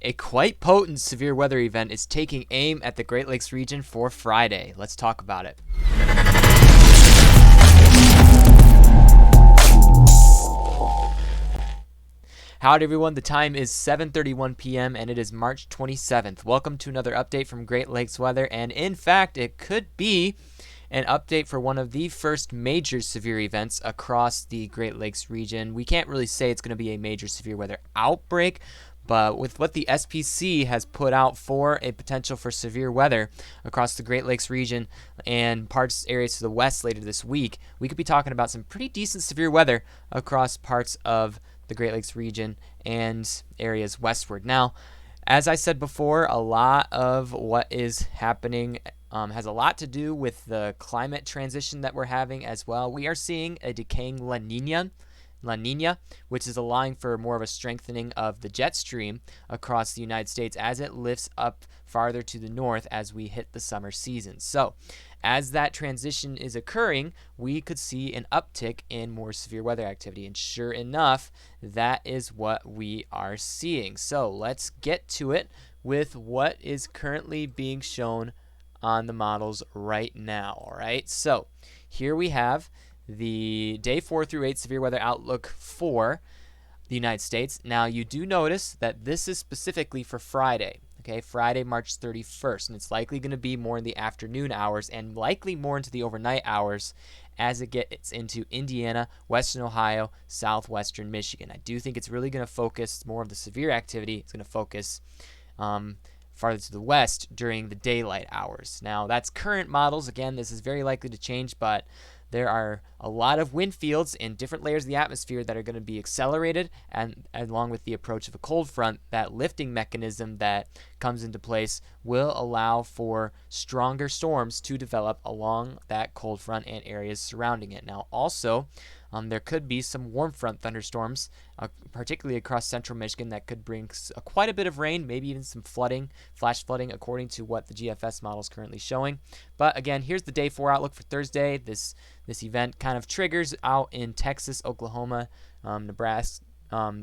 A quite potent severe weather event is taking aim at the Great Lakes region for Friday. Let's talk about it. Howdy everyone, the time is 7:31 p.m. and it is March 27th. Welcome to another update from Great Lakes Weather, and in fact, it could be an update for one of the first major severe events across the Great Lakes region. We can't really say it's going to be a major severe weather outbreak, but with what the SPC has put out for a potential for severe weather across the Great Lakes region and areas to the west later this week, we could be talking about some pretty decent severe weather across parts of the Great Lakes region and areas westward. Now, as I said before, a lot of what is happening has a lot to do with the climate transition that we're having as well. We are seeing a decaying La Nina, which is allowing for more of a strengthening of the jet stream across the United States as it lifts up farther to the north as we hit the summer season. So as that transition is occurring, we could see an uptick in more severe weather activity. And sure enough, that is what we are seeing. So let's get to it with what is currently being shown on the models right now. All right, so here we have the day 4 through 8 severe weather outlook for the United States. Now, you do notice that this is specifically for Friday. Okay, Friday, March 31st, and it's likely going to be more in the afternoon hours and likely more into the overnight hours as it gets into Indiana, Western Ohio, southwestern Michigan. I do think it's really going to focus more of the severe activity. It's going to focus farther to the west during the daylight hours. Now, that's current models. Again, this is very likely to change, but there are a lot of wind fields in different layers of the atmosphere that are going to be accelerated, and along with the approach of a cold front, that lifting mechanism that comes into place will allow for stronger storms to develop along that cold front and areas surrounding it. Now, also, there could be some warm front thunderstorms, particularly across central Michigan, that could bring quite a bit of rain, maybe even some flooding, flash flooding, according to what the GFS model is currently showing. But again, here's the day 4 outlook for Thursday. This event kind of triggers out in Texas, Oklahoma, Nebraska,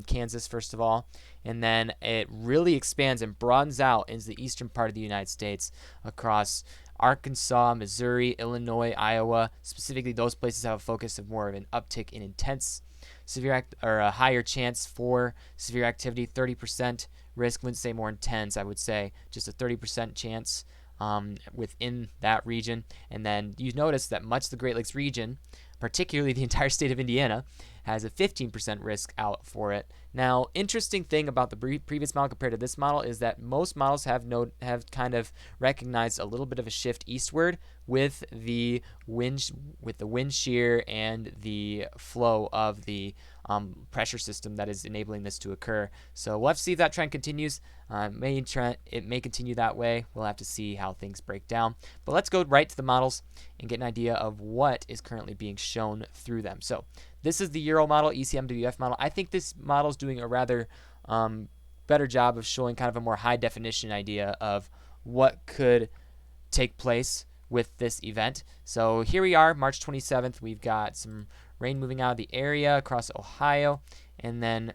Kansas, first of all, and then it really expands and broadens out into the eastern part of the United States across Arkansas, Missouri, Illinois, Iowa. Specifically, those places have a focus of more of an uptick in intense severe or a higher chance for severe activity, 30% risk. Wouldn't say more intense, I would say just a 30% chance within that region. And then you notice that much of the Great Lakes region, particularly the entire state of Indiana, has a 15% risk out for it. Now, interesting thing about the previous model compared to this model is that most models have kind of recognized a little bit of a shift eastward with the wind shear and the flow of the pressure system that is enabling this to occur. So we'll have to see if that trend continues. It may continue that way. We'll have to see how things break down. But let's go right to the models and get an idea of what is currently being shown through them. So this is the Euro model, ECMWF model. I think this model is doing a rather better job of showing kind of a more high definition idea of what could take place with this event. So here we are, March 27th. We've got some rain moving out of the area across Ohio, and then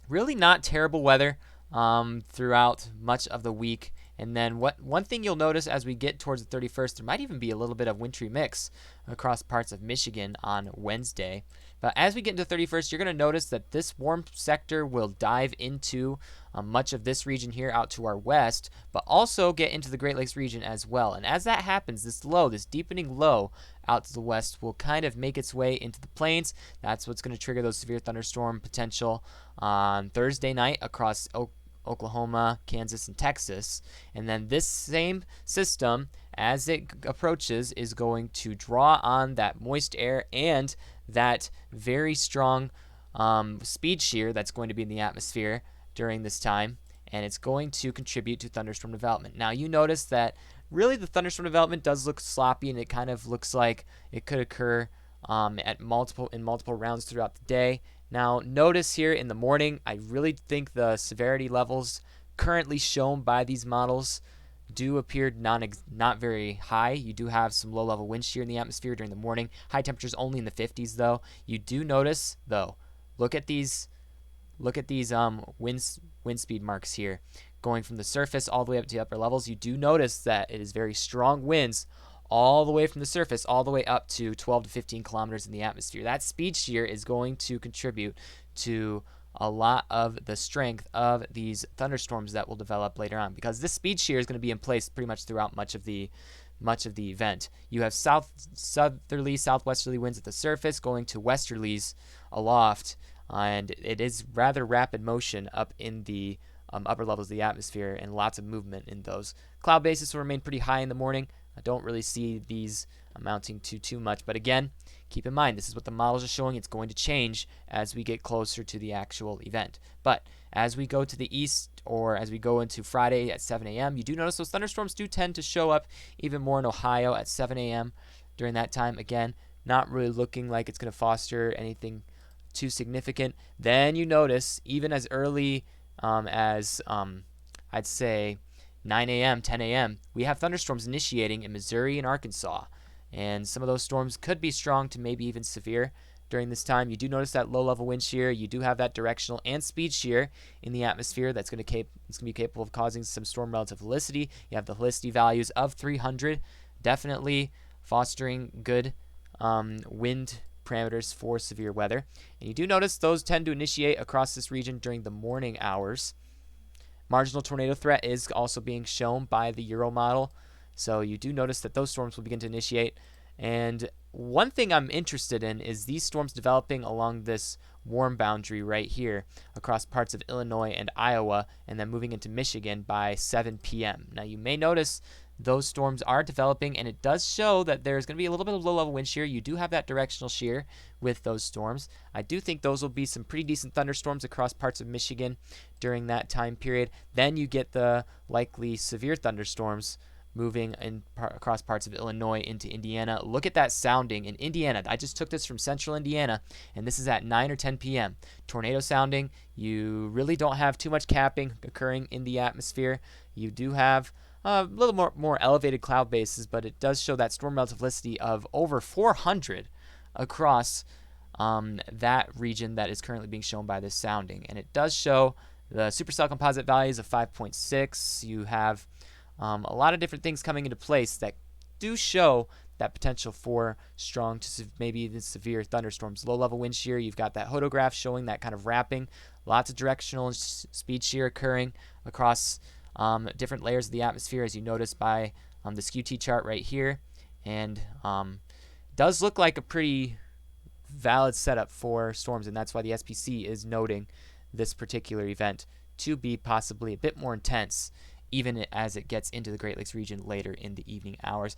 really not terrible weather throughout much of the week. And then one thing you'll notice as we get towards the 31st, there might even be a little bit of wintry mix across parts of Michigan on Wednesday. But as we get into the 31st, you're going to notice that this warm sector will dive into much of this region here out to our west, but also get into the Great Lakes region as well. And as that happens, this deepening low out to the west will kind of make its way into the plains. That's what's going to trigger those severe thunderstorm potential on Thursday night across Oklahoma, Kansas, and Texas. And then this same system, as it approaches, is going to draw on that moist air and that very strong speed shear that's going to be in the atmosphere during this time, and it's going to contribute to thunderstorm development. Now, you notice that really the thunderstorm development does look sloppy, and it kind of looks like it could occur in multiple rounds throughout the day. Now, notice here in the morning, I really think the severity levels currently shown by these models do appear not very high. You do have some low-level wind shear in the atmosphere during the morning. High temperatures only in the 50s, though. You do notice, though, look at these wind wind speed marks here, going from the surface all the way up to the upper levels. You do notice that it is very strong winds all the way from the surface all the way up to 12 to 15 kilometers in the atmosphere. That speed shear is going to contribute to a lot of the strength of these thunderstorms that will develop later on, because this speed shear is going to be in place pretty much throughout much of the event. You have southerly, southwesterly winds at the surface going to westerlies aloft, and it is rather rapid motion up in the upper levels of the atmosphere, and lots of movement in those. Cloud bases will remain pretty high in the morning. I don't really see these amounting to too much, but again, keep in mind, this is what the models are showing. It's going to change as we get closer to the actual event. But as we go to the east, or as we go into Friday at 7 a.m., you do notice those thunderstorms do tend to show up even more in Ohio at 7 a.m. during that time. Again, not really looking like it's going to foster anything too significant. Then you notice, even as early as I'd say 9 a.m., 10 a.m., we have thunderstorms initiating in Missouri and Arkansas. And some of those storms could be strong to maybe even severe during this time. You do notice that low-level wind shear. You do have that directional and speed shear in the atmosphere that's going to be capable of causing some storm relative helicity. You have the helicity values of 300, definitely fostering good wind parameters for severe weather. And you do notice those tend to initiate across this region during the morning hours. Marginal tornado threat is also being shown by the Euro model. So you do notice that those storms will begin to initiate. And one thing I'm interested in is these storms developing along this warm boundary right here across parts of Illinois and Iowa, and then moving into Michigan by 7 p.m. Now you may notice those storms are developing, and it does show that there's going to be a little bit of low-level wind shear. You do have that directional shear with those storms. I do think those will be some pretty decent thunderstorms across parts of Michigan during that time period. Then you get the likely severe thunderstorms moving across parts of Illinois into Indiana. Look at that sounding in Indiana. I just took this from central Indiana, and this is at 9 or 10 p.m. Tornado sounding. You really don't have too much capping occurring in the atmosphere. You do have a little more elevated cloud bases, but it does show that storm relativity of over 400 across that region that is currently being shown by this sounding. And it does show the supercell composite values of 5.6. You have a lot of different things coming into place that do show that potential for strong to maybe even severe thunderstorms. Low-level wind shear, you've got that hodograph showing that kind of wrapping. Lots of directional and speed shear occurring across different layers of the atmosphere, as you notice by the QT chart right here. And does look like a pretty valid setup for storms, and that's why the SPC is noting this particular event to be possibly a bit more intense, even as it gets into the Great Lakes region later in the evening hours.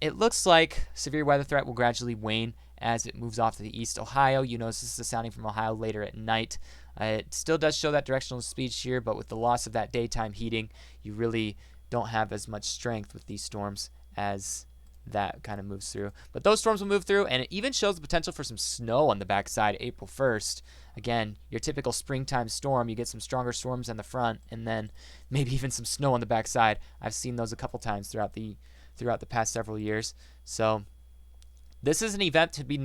It looks like severe weather threat will gradually wane as it moves off to the east. Ohio, you notice this is a sounding from Ohio later at night. It still does show that directional speed shear, but with the loss of that daytime heating, you really don't have as much strength with these storms as that kind of moves through. But those storms will move through, and it even shows the potential for some snow on the backside April 1st. Again, your typical springtime storm, you get some stronger storms on the front, and then maybe even some snow on the backside. I've seen those a couple times throughout the past several years. So this is an event to be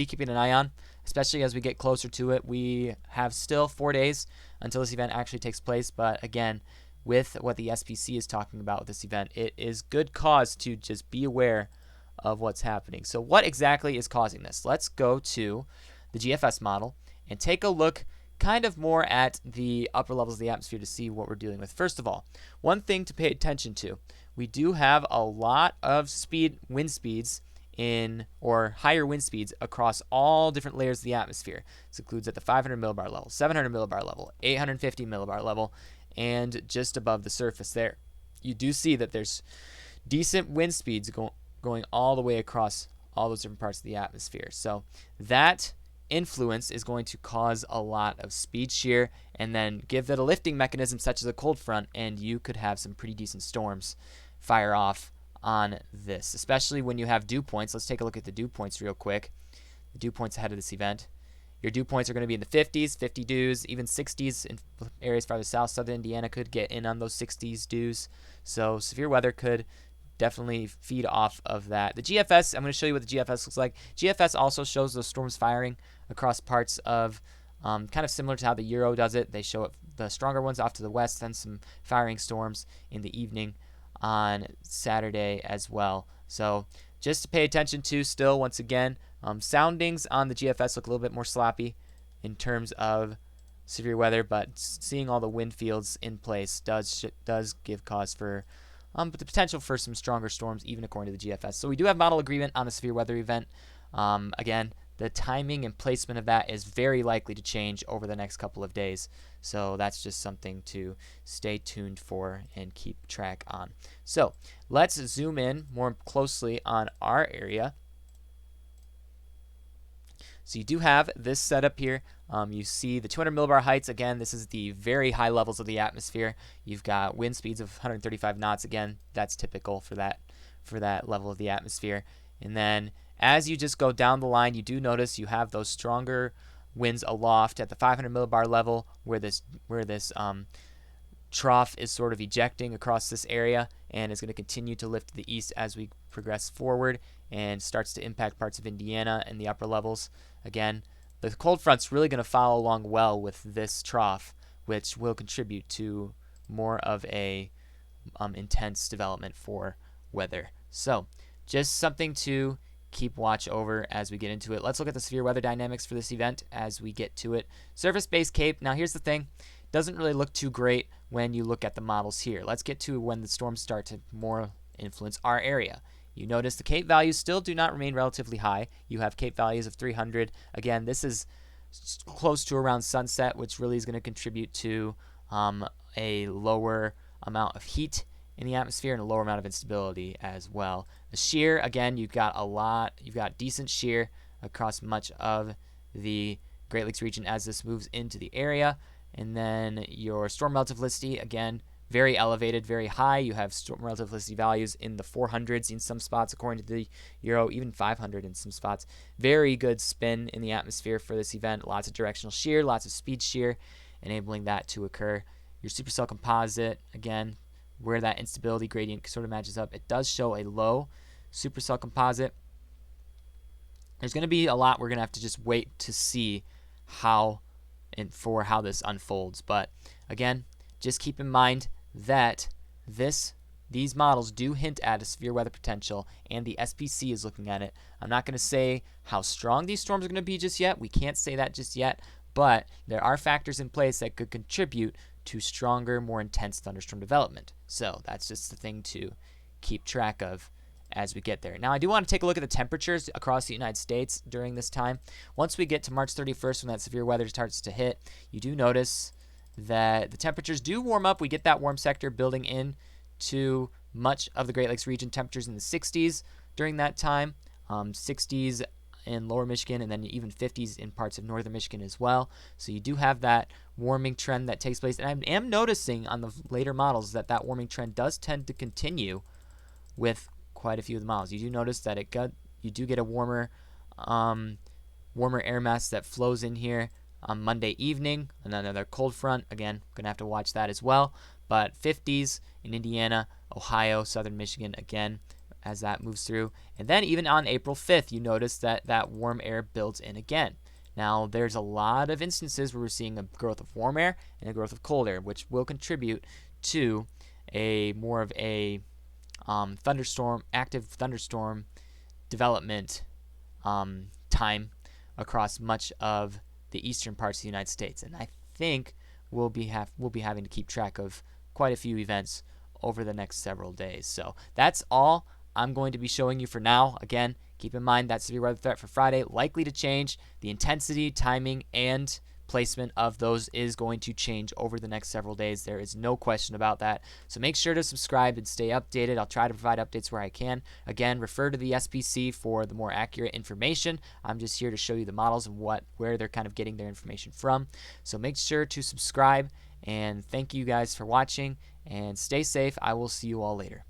keeping an eye on, especially as we get closer to it. We have still 4 days until this event actually takes place, but again, with what the SPC is talking about with this event, it is good cause to just be aware of what's happening. So what exactly is causing this? Let's go to the GFS model and take a look kind of more at the upper levels of the atmosphere to see what we're dealing with. First of all, one thing to pay attention to, we do have a lot of wind speeds or higher wind speeds across all different layers of the atmosphere. This includes at the 500 millibar level, 700 millibar level, 850 millibar level, and just above the surface there. You do see that there's decent wind speeds going all the way across all those different parts of the atmosphere. So that influence is going to cause a lot of speed shear, and then give it a lifting mechanism such as a cold front, and you could have some pretty decent storms fire off on this, especially when you have dew points. Let's take a look at the dew points real quick. The dew points ahead of this event. Your dew points are going to be in the 50s, 50 dews, even 60s in areas farther south. Southern Indiana could get in on those 60s dews. So severe weather could definitely feed off of that. The GFS, I'm going to show you what the GFS looks like. GFS also shows those storms firing across parts of, kind of similar to how the Euro does it. They show it the stronger ones off to the west, then some firing storms in the evening on Saturday as well. So just to pay attention to still, once again, soundings on the GFS look a little bit more sloppy in terms of severe weather, but seeing all the wind fields in place does give cause for the potential for some stronger storms, even according to the GFS. So we do have model agreement on a severe weather event. Again, the timing and placement of that is very likely to change over the next couple of days. So that's just something to stay tuned for and keep track on. So let's zoom in more closely on our area. So you do have this setup here. You see the 200 millibar heights. Again, this is the very high levels of the atmosphere. You've got wind speeds of 135 knots. Again, that's typical for that level of the atmosphere. And then as you just go down the line, you do notice you have those stronger winds aloft at the 500 millibar level, where this trough is sort of ejecting across this area, and is going to continue to lift to the east as we progress forward and starts to impact parts of Indiana and the upper levels. Again, the cold front's really going to follow along well with this trough, which will contribute to more of a intense development for weather. So just something to keep watch over as we get into it. Let's look at the severe weather dynamics for this event as we get to it. Surface-based CAPE. Now here's the thing. Doesn't really look too great when you look at the models here. Let's get to when the storms start to more influence our area. You notice the CAPE values still do not remain relatively high. You have CAPE values of 300. Again, this is close to around sunset, which really is going to contribute to a lower amount of heat in the atmosphere and a lower amount of instability as well. The shear, again, you've got decent shear across much of the Great Lakes region as this moves into the area. And then your storm relativity, again, very elevated, very high. You have storm relativity values in the 400s in some spots, according to the Euro, even 500 in some spots. Very good spin in the atmosphere for this event. Lots of directional shear, lots of speed shear, enabling that to occur. Your supercell composite, again, where that instability gradient sort of matches up, it does show a low supercell composite. There's going to be a lot we're going to have to just wait to see how this unfolds. But again, just keep in mind that these models do hint at a severe weather potential, and the SPC is looking at it. I'm not going to say how strong these storms are going to be just yet. We can't say that just yet, but there are factors in place that could contribute to stronger, more intense thunderstorm development. So that's just the thing to keep track of as we get there. Now, I do want to take a look at the temperatures across the United States during this time. Once we get to March 31st, when that severe weather starts to hit, you do notice that the temperatures do warm up. We get that warm sector building in to much of the Great Lakes region. Temperatures in the 60s during that time, 60s in lower Michigan, and then even 50s in parts of northern Michigan as well. So you do have that warming trend that takes place. And I am noticing on the later models that warming trend does tend to continue with quite a few of the models. You do notice that you do get a warmer air mass that flows in here on Monday evening, and another cold front. Again, gonna have to watch that as well. But 50s in Indiana, Ohio, southern Michigan, again, as that moves through. And then even on April 5th, you notice that warm air builds in again. Now, there's a lot of instances where we're seeing a growth of warm air and a growth of cold air, which will contribute to more of a active thunderstorm development time across much of the eastern parts of the United States. And I think we'll be having to keep track of quite a few events over the next several days. So that's all I'm going to be showing you for now. Again, keep in mind that severe weather threat for Friday likely to change. The intensity, timing, and placement of those is going to change over the next several days. There is no question about that. So make sure to subscribe and stay updated. I'll try to provide updates where I can. Again, refer to the SPC for the more accurate information. I'm just here to show you the models and where they're kind of getting their information from. So make sure to subscribe, and thank you guys for watching, and stay safe. I will see you all later.